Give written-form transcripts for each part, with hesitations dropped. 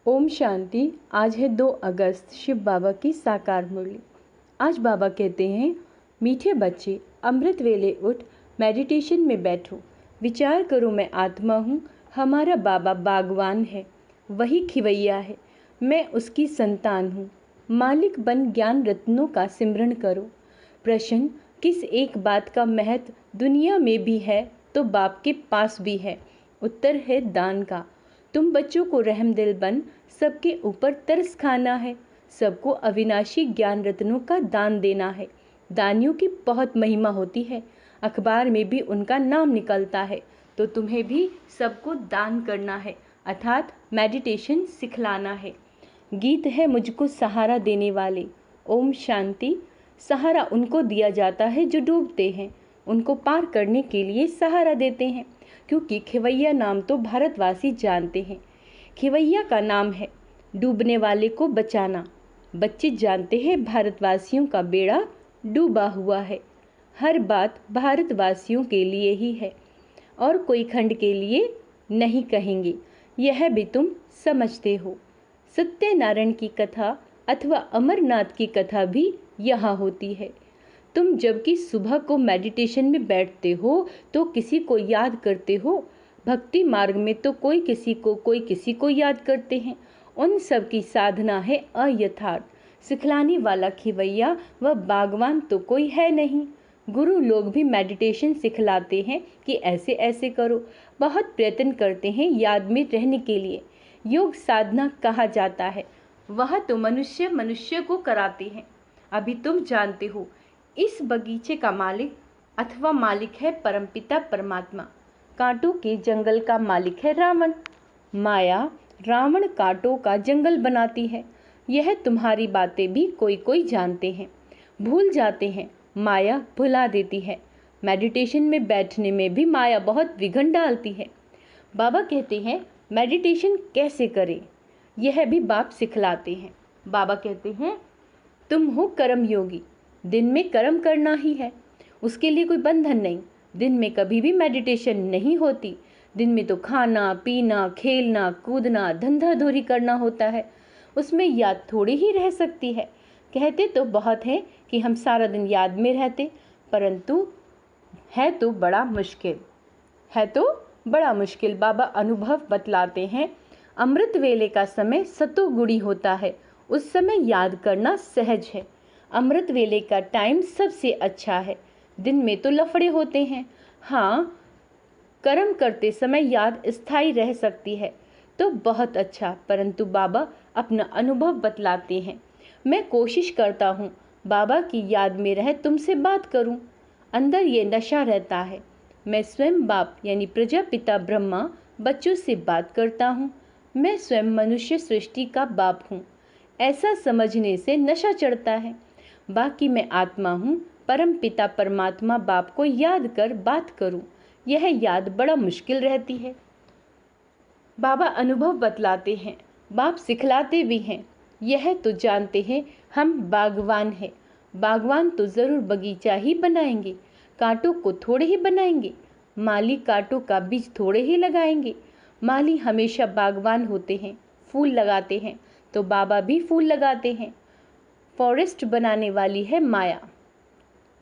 ओम शांति। आज है 2 अगस्त, शिव बाबा की साकार मुरली। आज बाबा कहते हैं, मीठे बच्चे अमृत वेले उठ मेडिटेशन में बैठो, विचार करो मैं आत्मा हूँ, हमारा बाबा बागवान है, वही खिवैया है, मैं उसकी संतान हूँ। मालिक बन ज्ञान रत्नों का सिमरन करो। प्रश्न, किस एक बात का महत्व दुनिया में भी है तो बाप के पास भी है? उत्तर है दान का। तुम बच्चों को रहमदिल बन सबके ऊपर तरस खाना है, सबको अविनाशी ज्ञान रत्नों का दान देना है। दानियों की बहुत महिमा होती है, अखबार में भी उनका नाम निकलता है, तो तुम्हें भी सबको दान करना है, अर्थात मेडिटेशन सिखलाना है। गीत है मुझको सहारा देने वाले। ओम शांति। सहारा उनको दिया जाता है जो डूबते हैं, उनको पार करने के लिए सहारा देते हैं, क्योंकि खिवैया नाम तो भारतवासी जानते हैं। खिवैया का नाम है डूबने वाले को बचाना। बच्चे जानते हैं भारतवासियों का बेड़ा डूबा हुआ है। हर बात भारतवासियों के लिए ही है और कोई खंड के लिए नहीं कहेंगे, यह भी तुम समझते हो। सत्यनारायण की कथा अथवा अमरनाथ की कथा भी यहाँ होती है। तुम जबकि सुबह को मेडिटेशन में बैठते हो तो किसी को याद करते हो, भक्ति मार्ग में तो कोई किसी को याद करते हैं। उन सब की साधना है अयथार्थ। सिखलाने वाला खिवैया व बागवान तो कोई है नहीं। गुरु लोग भी मेडिटेशन सिखलाते हैं कि ऐसे ऐसे करो, बहुत प्रयत्न करते हैं याद में रहने के लिए। योग साधना कहा जाता है, वह तो मनुष्य को कराते हैं। अभी तुम जानते हो, इस बगीचे का मालिक अथवा मालिक है परमपिता परमात्मा। कांटों के जंगल का मालिक है रावण। माया रावण कांटों का जंगल बनाती है। यह तुम्हारी बातें भी कोई जानते हैं, भूल जाते हैं, माया भुला देती है। मेडिटेशन में बैठने में भी माया बहुत विघ्न डालती है। बाबा कहते हैं मेडिटेशन कैसे करें, यह भी बाप सिखलाते हैं। बाबा कहते हैं, तुम हो कर्म योगी, दिन में कर्म करना ही है, उसके लिए कोई बंधन नहीं। दिन में कभी भी मेडिटेशन नहीं होती। दिन में तो खाना पीना खेलना कूदना धंधाधोरी करना होता है, उसमें याद थोड़ी ही रह सकती है। कहते तो बहुत है कि हम सारा दिन याद में रहते, परंतु है तो बड़ा मुश्किल। बाबा अनुभव बतलाते हैं, अमृत वेले का समय सतोगुणी होता है, उस समय याद करना सहज है। अमृत वेले का टाइम सबसे अच्छा है। दिन में तो लफड़े होते हैं। हाँ, कर्म करते समय याद स्थायी रह सकती है तो बहुत अच्छा, परंतु बाबा अपना अनुभव बतलाते हैं। मैं कोशिश करता हूँ बाबा की याद में रह तुमसे बात करूँ, अंदर ये नशा रहता है। मैं स्वयं बाप यानी प्रजापिता ब्रह्मा बच्चों से बात करता हूँ। मैं स्वयं मनुष्य सृष्टि का बाप हूँ, ऐसा समझने से नशा चढ़ता है। बाकी मैं आत्मा हूँ, परम पिता परमात्मा बाप को याद कर बात करूँ, यह याद बड़ा मुश्किल रहती है। बाबा अनुभव बतलाते हैं, बाप सिखलाते भी हैं। यह तो जानते हैं हम बागवान हैं। बागवान तो ज़रूर बगीचा ही बनाएंगे, कांटों को थोड़े ही बनाएंगे। माली कांटों का बीज थोड़े ही लगाएंगे। माली हमेशा बागवान होते हैं, फूल लगाते हैं, तो बाबा भी फूल लगाते हैं। फॉरेस्ट बनाने वाली है माया।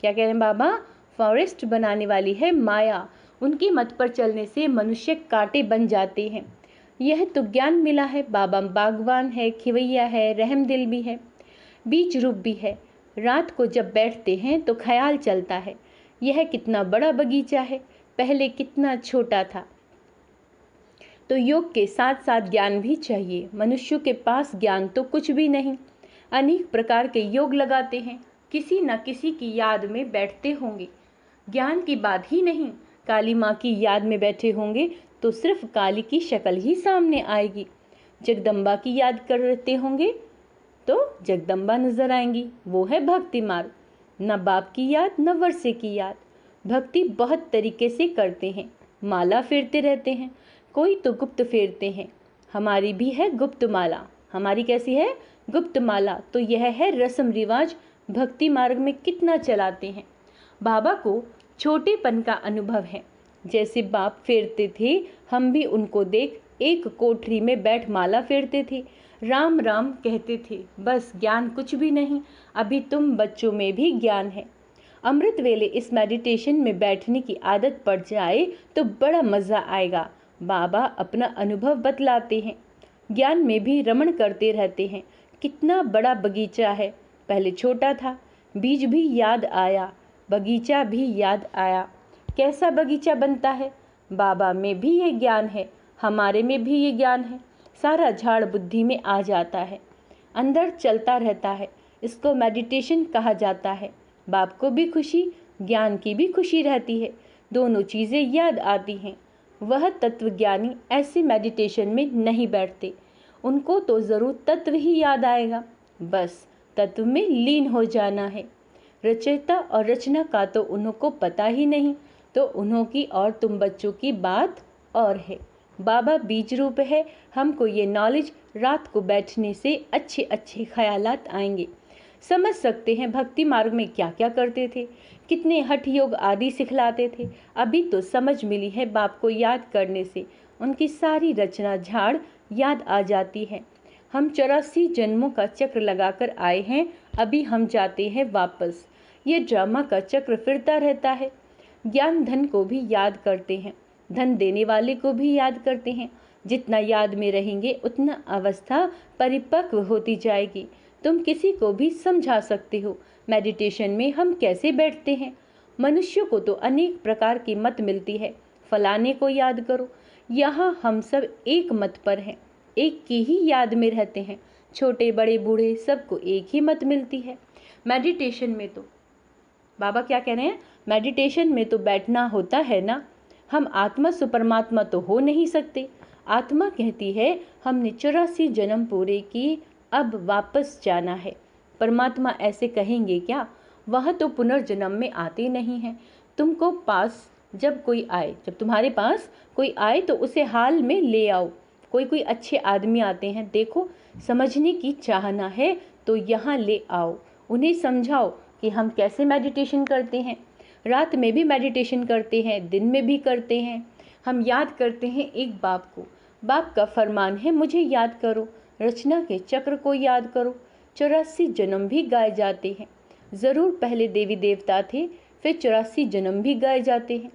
क्या कह रहे हैं बाबा? फॉरेस्ट बनाने वाली है माया। उनकी मत पर चलने से मनुष्य कांटे बन जाते हैं। यह तो ज्ञान मिला है। बाबा बागवान है, खिवैया है, रहमदिल भी है, बीज रूप भी है। रात को जब बैठते हैं तो ख्याल चलता है, यह कितना बड़ा बगीचा है, पहले कितना छोटा था। तो योग के साथ साथ ज्ञान भी चाहिए। मनुष्यों के पास ज्ञान तो कुछ भी नहीं। अनेक प्रकार के योग लगाते हैं, किसी न किसी की याद में बैठते होंगे। ज्ञान की बात ही नहीं, काली माँ की याद में बैठे होंगे तो सिर्फ काली की शक्ल ही सामने आएगी। जगदम्बा की याद करते होंगे तो जगदम्बा नजर आएंगी, वो है भक्ति मार्ग। न बाप की याद न वर्षे की याद। भक्ति बहुत तरीके से करते हैं, माला फेरते रहते हैं, कोई तो गुप्त फेरते हैं। हमारी भी है गुप्त माला। हमारी कैसी है? गुप्त माला। तो यह है रस्म रिवाज, भक्ति मार्ग में कितना चलाते हैं। बाबा को छोटेपन का अनुभव है, जैसे बाप फेरते थे हम भी उनको देख एक कोठरी में बैठ माला फेरते थे, राम राम कहते थे, बस ज्ञान कुछ भी नहीं। अभी तुम बच्चों में भी ज्ञान है। अमृत वेले इस मेडिटेशन में बैठने की आदत पड़ जाए तो बड़ा मज़ा आएगा। बाबा अपना अनुभव बतलाते हैं। ज्ञान में भी रमण करते रहते हैं। कितना बड़ा बगीचा है, पहले छोटा था, बीज भी याद आया, बगीचा भी याद आया। कैसा बगीचा बनता है? बाबा में भी ये ज्ञान है, हमारे में भी ये ज्ञान है। सारा झाड़ बुद्धि में आ जाता है, अंदर चलता रहता है। इसको मेडिटेशन कहा जाता है। बाप को भी खुशी, ज्ञान की भी खुशी रहती है, दोनों चीज़ें याद आती हैं। वह तत्वज्ञानी ऐसे मेडिटेशन में नहीं बैठते, उनको तो ज़रूर तत्व ही याद आएगा, बस तत्व में लीन हो जाना है। रचयिता और रचना का तो उन्हों को पता ही नहीं, तो उन्हों की और तुम बच्चों की बात और है। बाबा बीज रूप है, हमको ये नॉलेज रात को बैठने से अच्छे अच्छे ख्यालात आएंगे। समझ सकते हैं भक्ति मार्ग में क्या क्या करते थे, कितने हठ योग आदि सिखलाते थे। अभी तो समझ मिली है, बाप को याद करने से उनकी सारी रचना झाड़ याद आ जाती है। हम 84 जन्मों का चक्र लगाकर आए हैं, अभी हम जाते हैं वापस। ये ड्रामा का चक्र फिरता रहता है। ज्ञान धन को भी याद करते हैं, धन देने वाले को भी याद करते हैं। जितना याद में रहेंगे उतना अवस्था परिपक्व होती जाएगी। तुम किसी को भी समझा सकते हो मेडिटेशन में हम कैसे बैठते हैं। मनुष्यों को तो अनेक प्रकार की मत मिलती है, फलाने को याद करो। यहाँ हम सब एक मत पर हैं, एक की ही याद में रहते हैं। छोटे बड़े बूढ़े सबको एक ही मत मिलती है। मेडिटेशन में तो बाबा क्या कह रहे हैं, मेडिटेशन में तो बैठना होता है ना। हम आत्मा से परमात्मा तो हो नहीं सकते। आत्मा कहती है हमने 84 जन्म पूरे किए, अब वापस जाना है। परमात्मा ऐसे कहेंगे क्या? वह तो पुनर्जन्म में आते नहीं हैं। तुमको पास जब कोई आए, जब तुम्हारे पास कोई आए तो उसे हाल में ले आओ। कोई कोई अच्छे आदमी आते हैं, देखो समझने की चाहना है तो यहाँ ले आओ, उन्हें समझाओ कि हम कैसे मेडिटेशन करते हैं। रात में भी मेडिटेशन करते हैं, दिन में भी करते हैं। हम याद करते हैं एक बाप को, बाप का फरमान है मुझे याद करो, रचना के चक्र को याद करो। 84 जन्म भी गाए जाते हैं। ज़रूर पहले देवी देवता थे, फिर 84 जन्म भी गाए जाते हैं।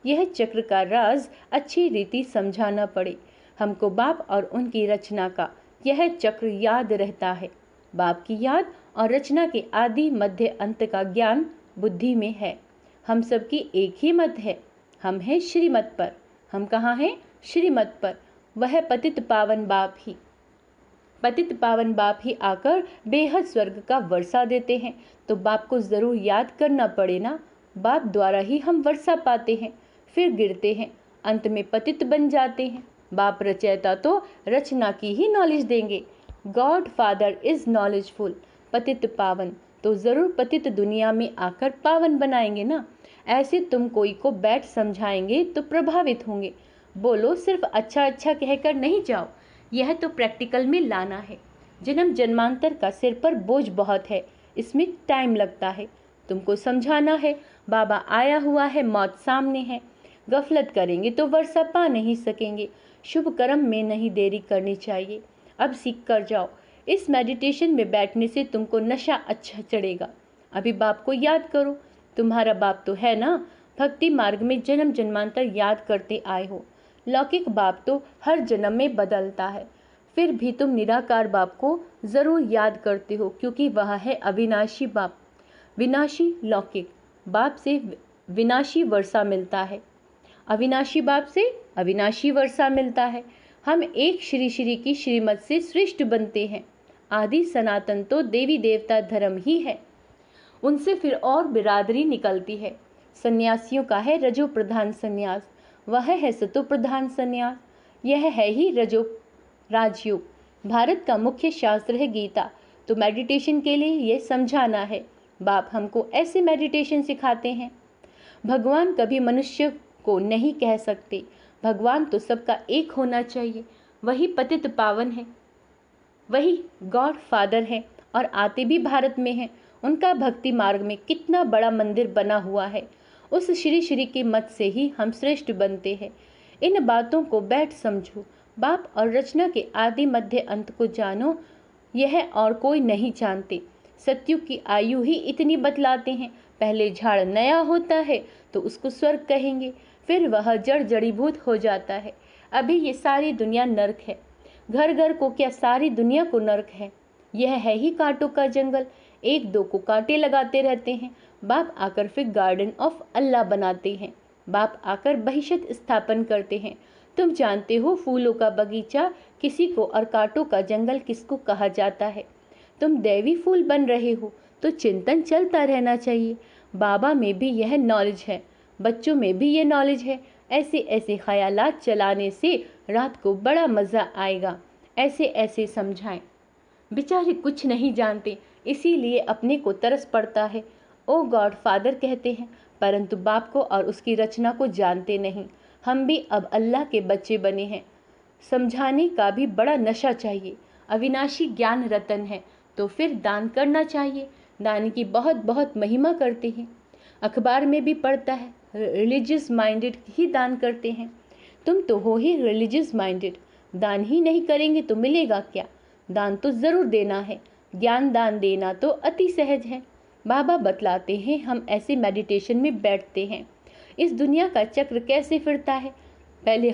यह चक्र का राज अच्छी रीति समझाना पड़े हमको। बाप और उनकी रचना का यह चक्र याद रहता है। बाप की याद और रचना के आदि मध्य अंत का ज्ञान बुद्धि में है। हम सबकी एक ही मत है, हम हैं श्रीमत पर। हम कहाँ हैं? श्रीमत पर। वह पतित पावन बाप ही, पतित पावन बाप ही आकर बेहद स्वर्ग का वर्षा देते हैं। तो बाप को ज़रूर याद करना पड़े ना। बाप द्वारा ही हम वर्षा पाते हैं, फिर गिरते हैं, अंत में पतित बन जाते हैं। बाप रचयिता तो रचना की ही नॉलेज देंगे। God father is knowledgeful. पतित पावन तो ज़रूर पतित दुनिया में आकर पावन बनाएंगे ना। ऐसे तुम कोई को बैठ समझाएंगे तो प्रभावित होंगे। बोलो सिर्फ अच्छा अच्छा कहकर नहीं जाओ, यह तो प्रैक्टिकल में लाना है। जन्म जन्मांतर का सिर पर बोझ बहुत है, इसमें टाइम लगता है। तुमको समझाना है बाबा आया हुआ है, मौत सामने है। गफलत करेंगे तो वर्षा पा नहीं सकेंगे। शुभ कर्म में नहीं देरी करनी चाहिए। अब सीख कर जाओ। इस मेडिटेशन में बैठने से तुमको नशा अच्छा चढ़ेगा। अभी बाप को याद करो, तुम्हारा बाप तो है ना। भक्ति मार्ग में जन्म जन्मांतर याद करते आए हो। लौकिक बाप तो हर जन्म में बदलता है, फिर भी तुम निराकार बाप को ज़रूर याद करते हो, क्योंकि वह है अविनाशी बाप। विनाशी लौकिक बाप से विनाशी वर्षा मिलता है, अविनाशी बाप से अविनाशी वर्षा मिलता है। हम एक श्री श्री की श्रीमत से श्रेष्ठ बनते हैं। आदि सनातन तो देवी देवता धर्म ही है, उनसे फिर और बिरादरी निकलती है। सन्यासियों का है रजो प्रधान संन्यास, वह है सतो प्रधान संन्यास। यह है ही रजो राजयोग। भारत का मुख्य शास्त्र है गीता, तो मेडिटेशन के लिए यह समझाना है। बाप हमको ऐसे मेडिटेशन सिखाते हैं। भगवान कभी मनुष्य को नहीं कह सकते, भगवान तो सबका एक होना चाहिए। वही पतित पावन है, वही गॉड फादर है और आते भी भारत में हैं। उनका भक्ति मार्ग में कितना बड़ा मंदिर बना हुआ है। उस श्री श्री के मत से ही हम श्रेष्ठ बनते हैं। इन बातों को बैठ समझो। बाप और रचना के आदि मध्य अंत को जानो, यह और कोई नहीं जानते। सत्युग की आयु ही इतनी बतलाते हैं। पहले झाड़ नया होता है तो उसको स्वर्ग कहेंगे, फिर वह जड़ जड़ीभूत हो जाता है। अभी ये सारी दुनिया नर्क है। घर घर को क्या सारी दुनिया को नर्क है? यह है ही कांटों का जंगल, एक दो को कांटे लगाते रहते हैं। बाप आकर फिर गार्डन ऑफ अल्लाह बनाते हैं। बाप आकर बहिशत स्थापन करते हैं। तुम जानते हो फूलों का बगीचा किसी को और कांटों का जंगल किसको कहा जाता है। तुम दैवी फूल बन रहे हो तो चिंतन चलता रहना चाहिए। बाबा में भी यह नॉलेज है, बच्चों में भी यह नॉलेज है। ऐसे ऐसे ख्यालात चलाने से रात को बड़ा मज़ा आएगा। ऐसे ऐसे समझाएं। बेचारे कुछ नहीं जानते, इसीलिए अपने को तरस पड़ता है। ओ गॉड फादर कहते हैं, परंतु बाप को और उसकी रचना को जानते नहीं। हम भी अब अल्लाह के बच्चे बने हैं। समझाने का भी बड़ा नशा चाहिए। अविनाशी ज्ञान रतन है तो फिर दान करना चाहिए। दान की बहुत बहुत महिमा करते हैं। अखबार में भी पढ़ता है, रिलीजियस माइंडेड ही दान करते हैं। तुम तो हो ही रिलीजियस माइंडेड। दान ही नहीं करेंगे तो मिलेगा क्या? दान तो ज़रूर देना है। ज्ञान दान देना तो अति सहज है। बाबा बतलाते हैं हम ऐसे मेडिटेशन में बैठते हैं। इस दुनिया का चक्र कैसे फिरता है। पहले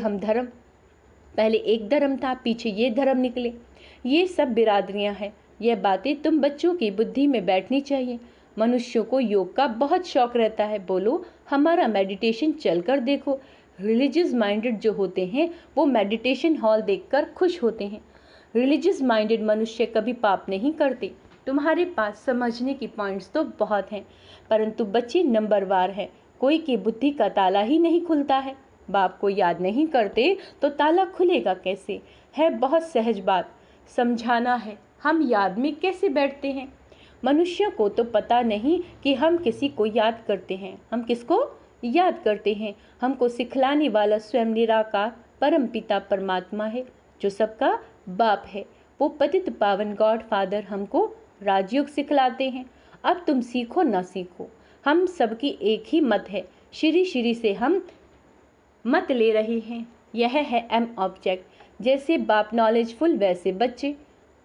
एक धर्म था, पीछे ये धर्म निकले। ये सब बिरादरियां हैं। यह बातें तुम बच्चों की बुद्धि में बैठनी चाहिए। मनुष्यों को योग का बहुत शौक रहता है। बोलो हमारा मेडिटेशन चलकर देखो। रिलीजियस माइंडेड जो होते हैं वो मेडिटेशन हॉल देखकर खुश होते हैं। रिलीजियस माइंडेड मनुष्य कभी पाप नहीं करते। तुम्हारे पास समझने की पॉइंट्स तो बहुत हैं, परंतु बच्चे नंबरवार हैं। कोई की बुद्धि का ताला ही नहीं खुलता है। बाप को याद नहीं करते तो ताला खुलेगा कैसे? है बहुत सहज बात। समझाना है। हम याद में कैसे बैठते हैं? मनुष्य को तो पता नहीं कि हम किसी को याद करते हैं। हम किसको याद करते हैं? हमको सिखलाने वाला स्वयं निराकार परम पिता परमात्मा है, जो सबका बाप है। वो पतित पावन गॉड फादर हमको राजयोग सिखलाते हैं। अब तुम सीखो ना सीखो, हम सबकी एक ही मत है। श्री श्री से हम मत ले रहे हैं। यह है एम ऑब्जेक्ट। जैसे बाप नॉलेजफुल वैसे बच्चे।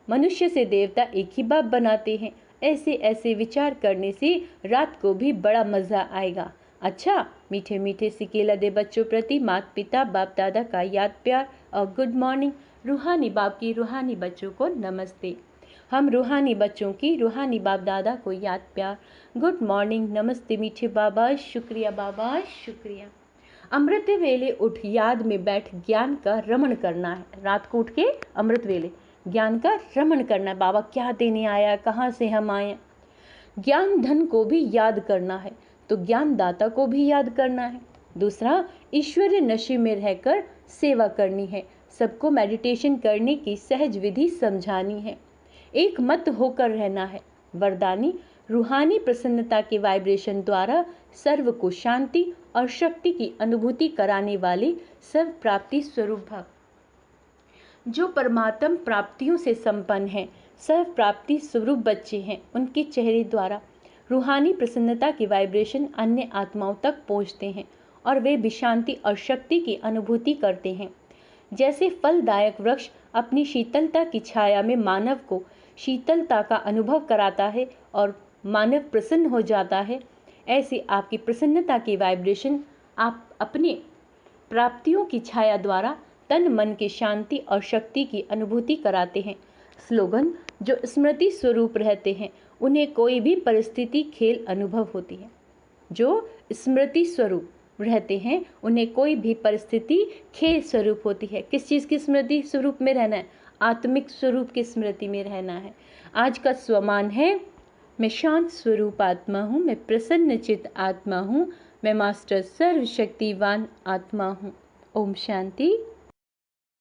मनुष्य से देवता एक ही बाप बनाते हैं। ऐसे ऐसे विचार करने से रात को भी बड़ा मज़ा आएगा। अच्छा, मीठे मीठे सिकेला दे बच्चों प्रति माता पिता बाप दादा का याद प्यार और गुड मॉर्निंग। रूहानी बाप की रूहानी बच्चों को नमस्ते। हम रूहानी बच्चों की रूहानी बाप दादा को याद प्यार, गुड मॉर्निंग, नमस्ते मीठे बाबा, शुक्रिया बाबा, शुक्रिया। अमृत वेले उठ याद में बैठ ज्ञान का रमण करना है। रात को उठ के अमृत वेले ज्ञान का रमण करना है। बाबा क्या देने आया, कहाँ से हम आए। ज्ञान धन को भी याद करना है तो ज्ञान दाता को भी याद करना है। दूसरा, ईश्वरीय नशे में रहकर सेवा करनी है। सबको मेडिटेशन करने की सहज विधि समझानी है। एक मत होकर रहना है। वरदानी रूहानी प्रसन्नता के वाइब्रेशन द्वारा सर्व को शांति और शक्ति की अनुभूति कराने वाले सर्व प्राप्ति स्वरूप भव। जो परमात्म प्राप्तियों से संपन्न हैं, सर्व प्राप्ति स्वरूप बच्चे हैं, उनके चेहरे द्वारा रूहानी प्रसन्नता की वाइब्रेशन अन्य आत्माओं तक पहुंचते हैं और वे भी शांति और शक्ति की अनुभूति करते हैं। जैसे फलदायक वृक्ष अपनी शीतलता की छाया में मानव को शीतलता का अनुभव कराता है और मानव प्रसन्न हो जाता है, ऐसे आपकी प्रसन्नता की वाइब्रेशन आप अपने प्राप्तियों की छाया द्वारा तन मन की शांति और शक्ति की अनुभूति कराते हैं। स्लोगन, जो स्मृति स्वरूप रहते हैं उन्हें कोई भी परिस्थिति खेल अनुभव होती है। जो स्मृति स्वरूप रहते हैं उन्हें कोई भी परिस्थिति खेल स्वरूप होती है। किस चीज़ की स्मृति स्वरूप में रहना है? आत्मिक स्वरूप की स्मृति में रहना है। आज का स्वमान है, मैं शांत स्वरूप आत्मा हूँ, मैं प्रसन्न चित्त आत्मा हूँ, मैं मास्टर सर्वशक्तिवान आत्मा हूँ। ओम शांति।